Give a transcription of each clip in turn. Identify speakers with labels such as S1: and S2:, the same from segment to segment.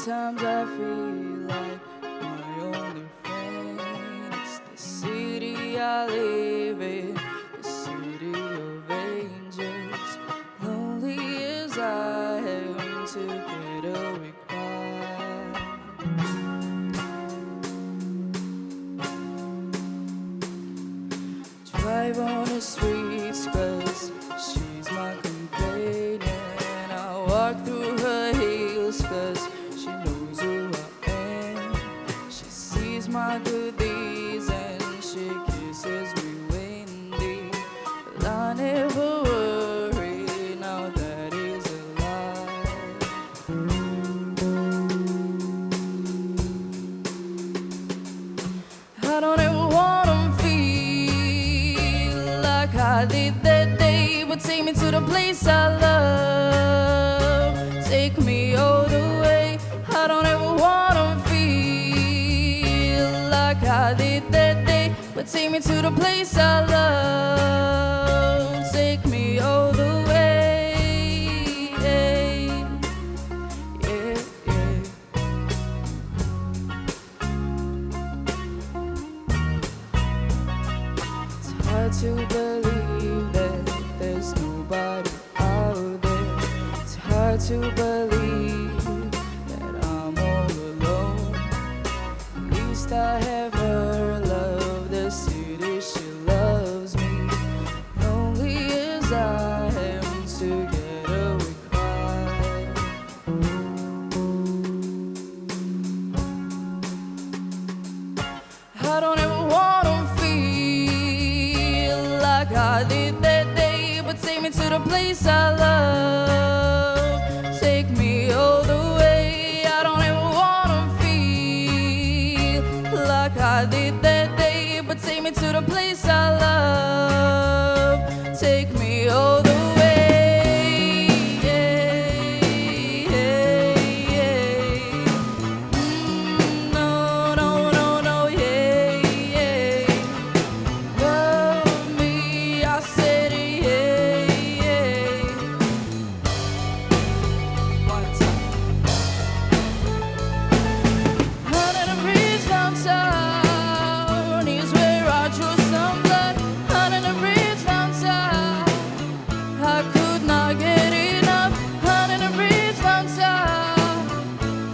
S1: Sometimes I feel like my only friend is the city I live in, the city of angels. Lonely as I am, together we cry. Drive on the streets 'cause she's my companion. I walk through her heels 'cause she knows who I am. She sees my good deeds and she kisses me windy. But I never worry, now that is a lie. I don't ever wanna feel like I did that day, but take me to the place I love. Take me all the way. I don't ever wanna feel like I did that day, but take me to the place I love. Take me all the way. Yeah, yeah, yeah. It's hard to believe that there's nobody out there. It's hard to believe that I'm all alone. At least I have her love, the city she loves me. Lonely as I am, together we cry. I don't ever wanna feel like I did that day, but take me to the place I love. Take me all the way. I don't ever wanna feel like I did that day, but take me to the place I love. Take me all the way. Yeah, yeah, yeah. No, no, no, no, yeah, yeah. Love me, I said yeah, yeah. One time. Under the bridge downtown is where I drew some blood. Under the bridge downtown, I could not get enough. Under the bridge downtown,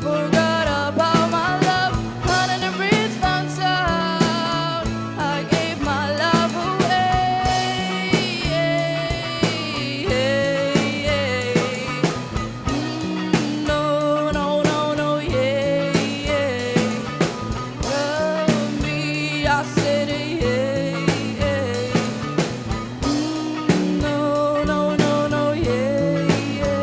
S1: forgot about my love. Under the bridge downtown, I gave my love away. Yeah, yeah, yeah. No, no, no, no, yeah, yeah. Love me, I said yeah, yeah. No, no, no, no, yeah, yeah.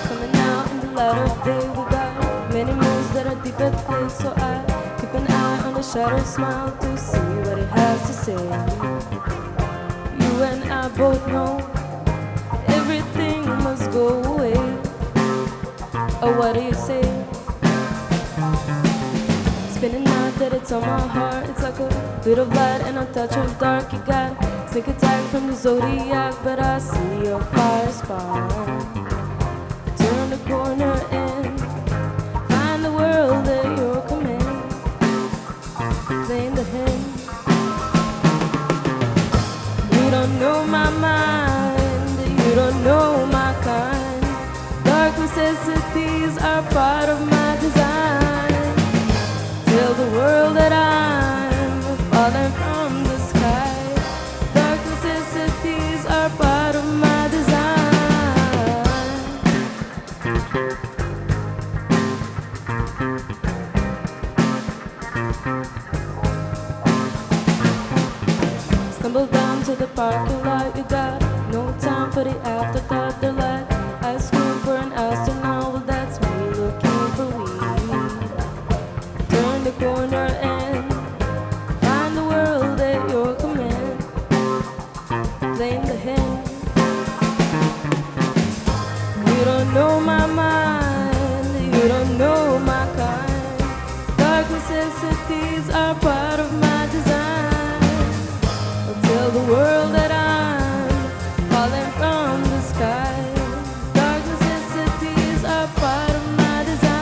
S1: Coming out in the light of day, we got many moons that are deep at play. So I keep an eye on the shadow smile to see what it has to say. You and I both know everything must go away. Or what do you say?
S2: spinning out that it's on my heart. It's like a bit of light and a touch of dark. You got sneak attack from the zodiac, but I see your fire spark. Turn the corner and find the world that you're coming. Playing the hand. You don't know my mind, you don't know my kind. Dark necessities are part of my design. Tell the world that I'm falling from the sky. Dark necessities are part of my design. Stumble down to the parking lot. You got no time for the afterthought. The light. I scream for an astronaut. Well, that's me looking for weed. Turn the corner and find the world at your command. Playing the hand. You don't know my mind. You don't know my kind. Dark necessities are part of my design. I'll tell the world that I'm falling from the sky. Dark necessities are part of my design.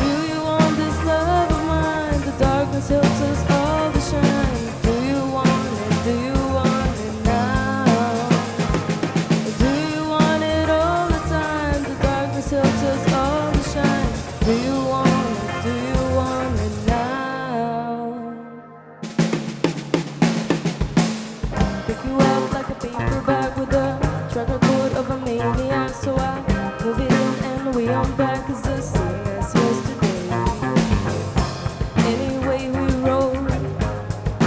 S2: Do you want this love of mine? The darkness helps us all to shine. Do you want it? Do you want it now? Do you want it all the time? The darkness helps us all to shine. Do you want it? Do you want it now? Pick you up like a paperback with a track record of a maniac. So I move it in and we on back is the same as yesterday. Any way we roll,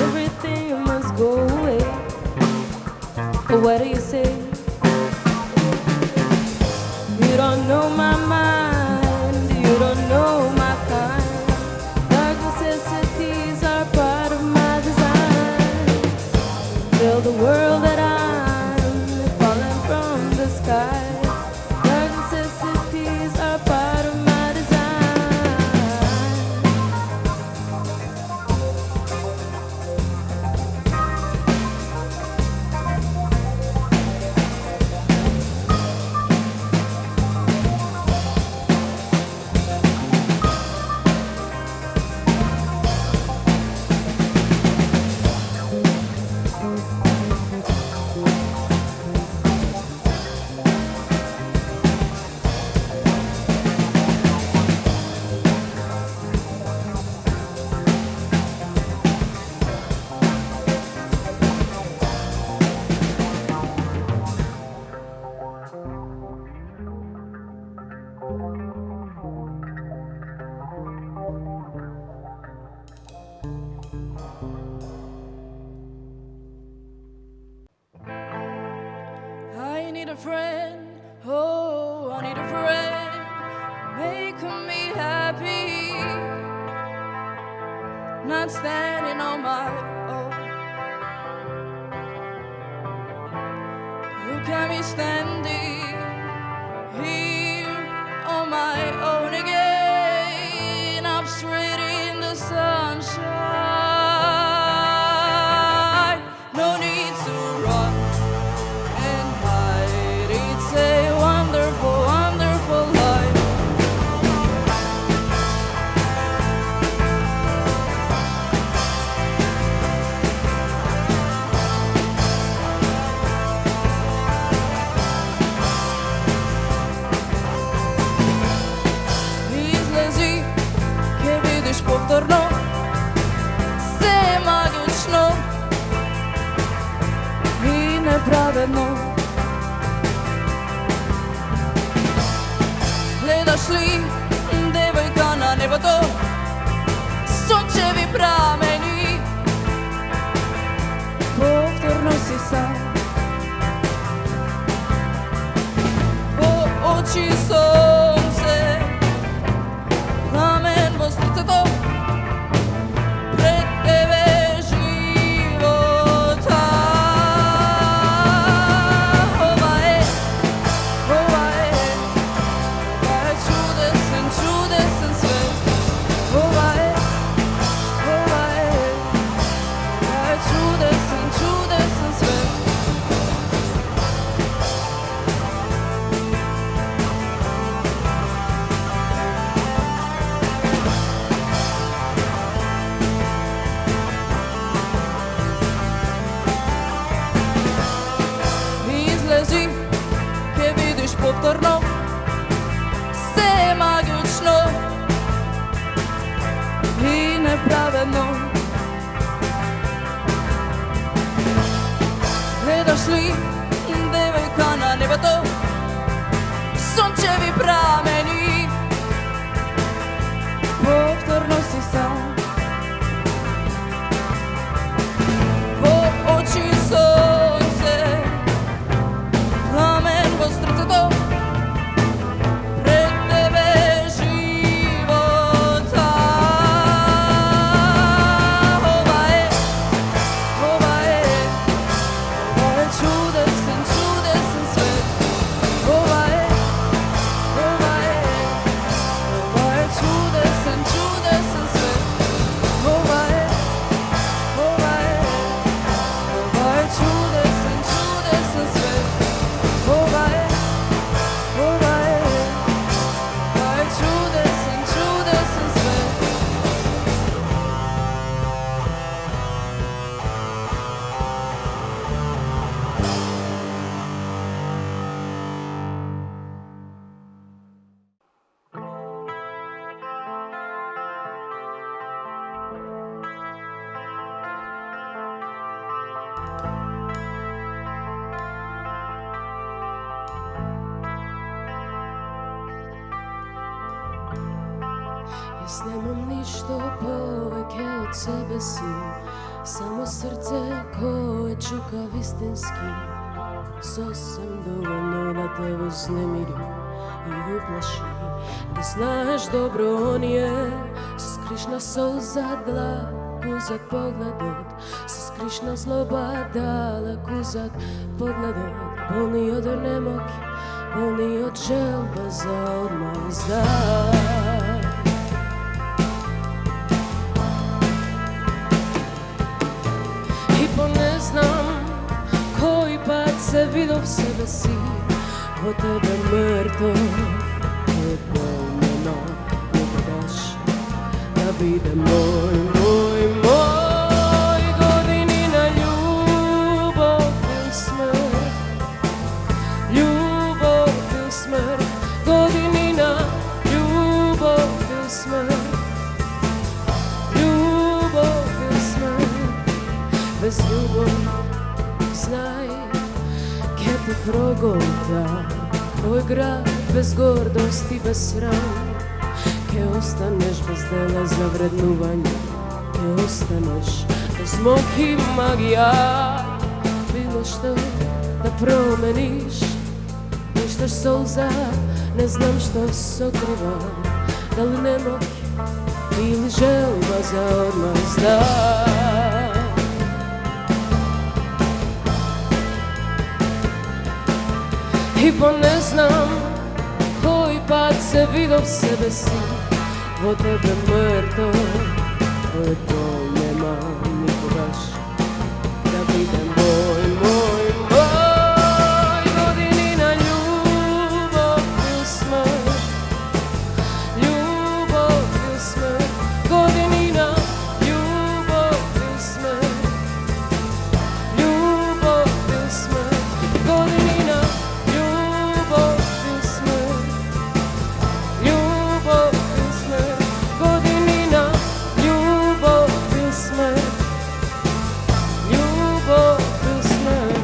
S2: everything must go away. But what do you say? You don't know my mind, you don't know my kind. Dark necessities are part of my design. Tell the world that I'm falling from the sky. Dark necessities are part of my design.
S1: I need a friend, oh, I need a friend, make me happy, not standing on my own. Look at me standing here on my own again, up straight in the sunshine. No need to run and hide. It's a wonderful, wonderful life. Излези, ке видиш повторно се магично и неправедно. Гледаш ли, девойка, на небото, сончеви прамени, повторно си сам. По очи сонце, пламен во срцето, пред тебе живота.
S2: nemam ništa poveke od sebe si, samo srce koje čukav istinski. Sasvim dovoljno da te uznemiri i uplaši, da znaš dobro on je skrišna solza dlaku za pogledot, skrišna zloba daleku za pogledot, bolni od nemoki, bolni od želba za odmah zdat. I po ne znam koji pad se vidio v sebe si, po tebe mrtov, koje bol nema, ne daš da bude moj, moj, moj. Godinina ljubav ili smrt, ljubav ili smrt, godinina ljubav ili smrt, ljubav ili smrt. Bez ljubav znaj, kje te progolta tvoj grad, bez gordosti, bez sram, kje ostaneš bez dela za vrednuvanje, kje ostaneš bez moki magija. Bilo što da promeniš, ništaš solza, ne znam što sokrivam, da li nemoki ili želba za odmah zdat. I po ne znam koji pad se vidio v sebe si, po tebe mrtov, tvoje bol nema nikogaš da bude moj, moj, moj. Godinina ljubav ili smrt, ljubav ili smrt, godinina ljubav ili smrt, ljubav ili smrt, godinina ljubav ili smrt, ljubav ili smrt, godinina ljubav ili smrt, ljubav ili smrt.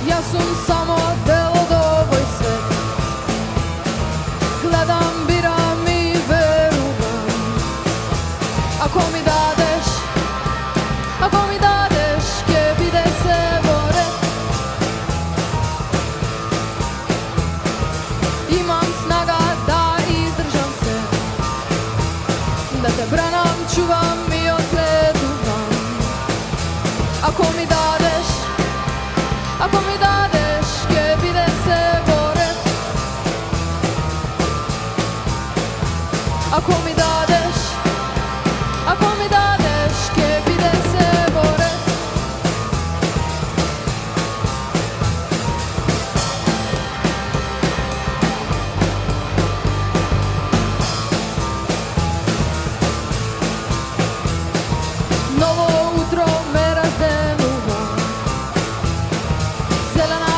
S2: Ja sam samo del od ovoj svet, gledam, biram i verujem. Ako mi dadeš, kje bide se boret. Imam snaga da izdržam se, da te branam, čuvam i odgledujem. Ako mi dadeš, kje bide se boret. Ako mi dadeš, kje bide se boret. Novo utro me razdenuva, zelena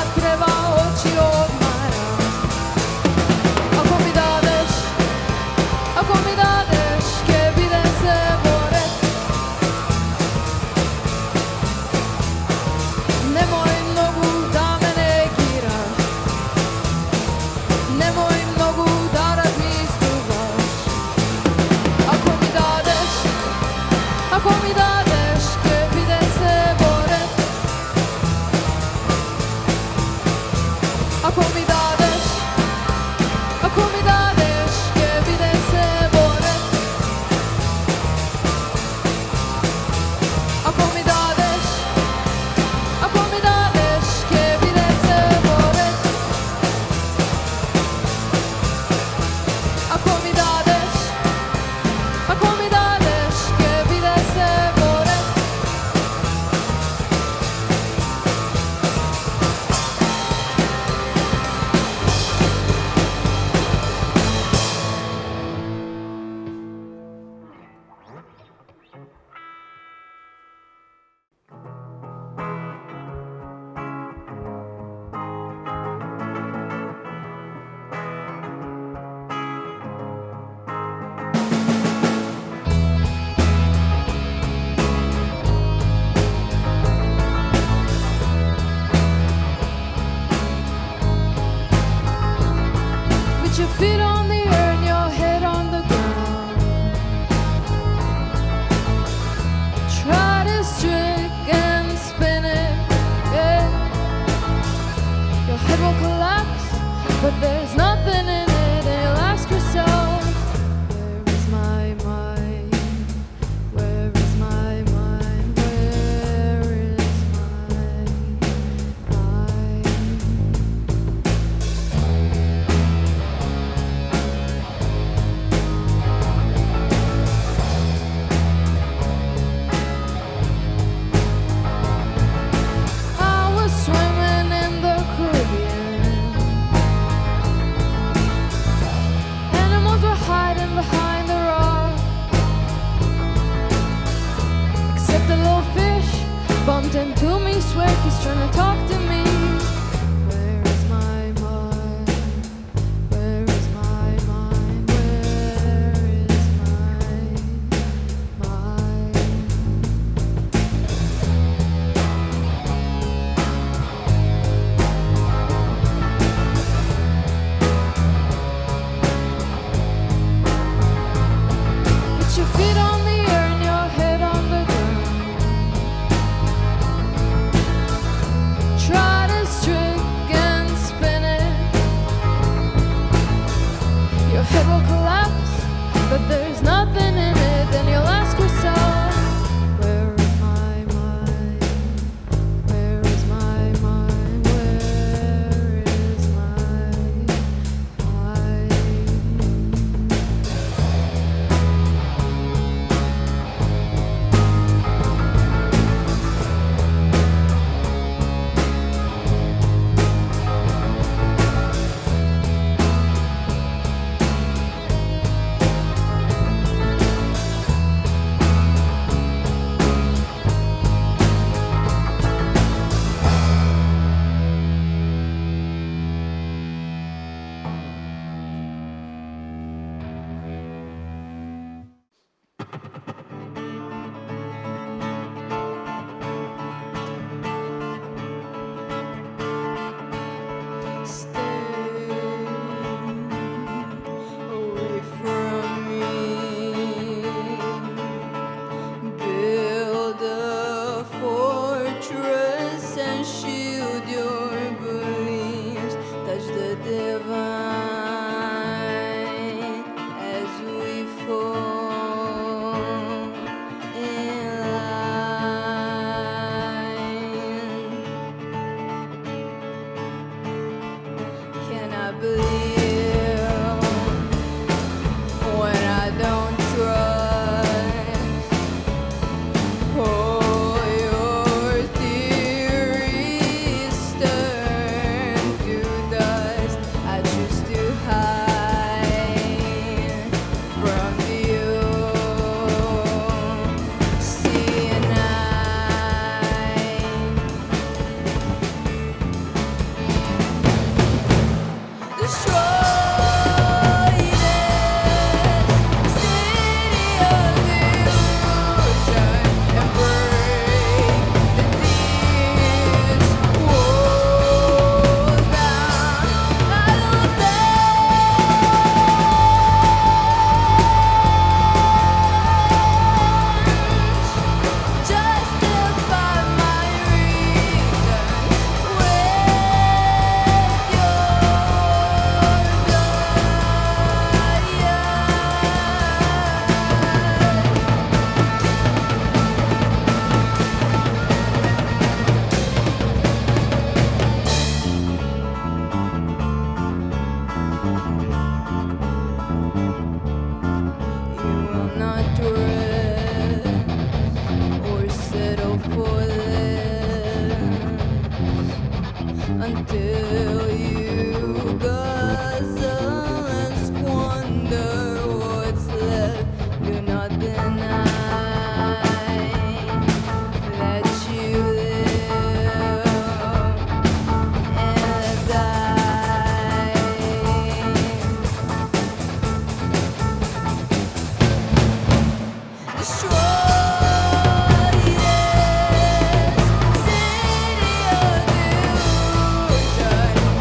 S1: but there's nothing in it, and you'll ask yourself, where is my mind? Where is my mind? Where is my mind? I was swimming in the Caribbean. Animals were hiding behind the rock, except the little fish bumped into me. Swear he's trying to talk to me. Where is my mind? Where is my mind? Where is my mind? Put your feet on the air and your head on the ground. Try to streak and spin it. Your head will collapse, but there's nothing in it. Then you'll ask yourself, where is my mind? Where is my mind? Where is my mind? Stay away from me. Build a fortress and shield your beliefs. Touch the divine as we fall in line. Can I believe when I don't trust all your theories turn to dust? I choose to hide from you. See and destroy this city of illusion and break these walls down. I don't justify my reasons with your You will not dread or settle for less until you guzzle and squander what's left. Do not deny that you live and die. Destroy this city of illusion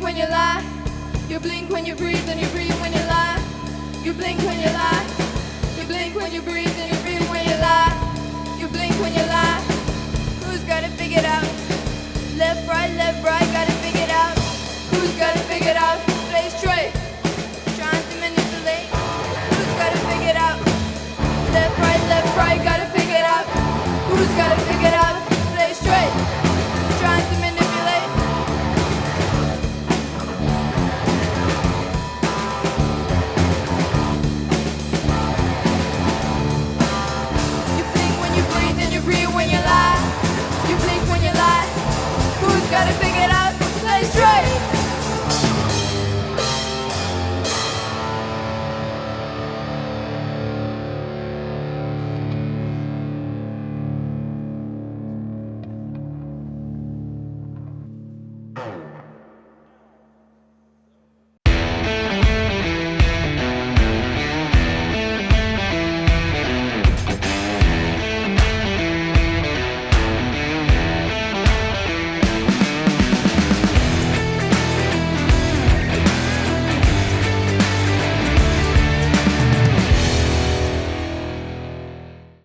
S1: when you lie. You blink when you breathe and you breathe when you lie. You blink when you lie. You blink when you breathe and you breathe when you lie. You blink when you lie. Who's got it figured out? Left, right, got it figured out. Who's got it figured out? Play straight.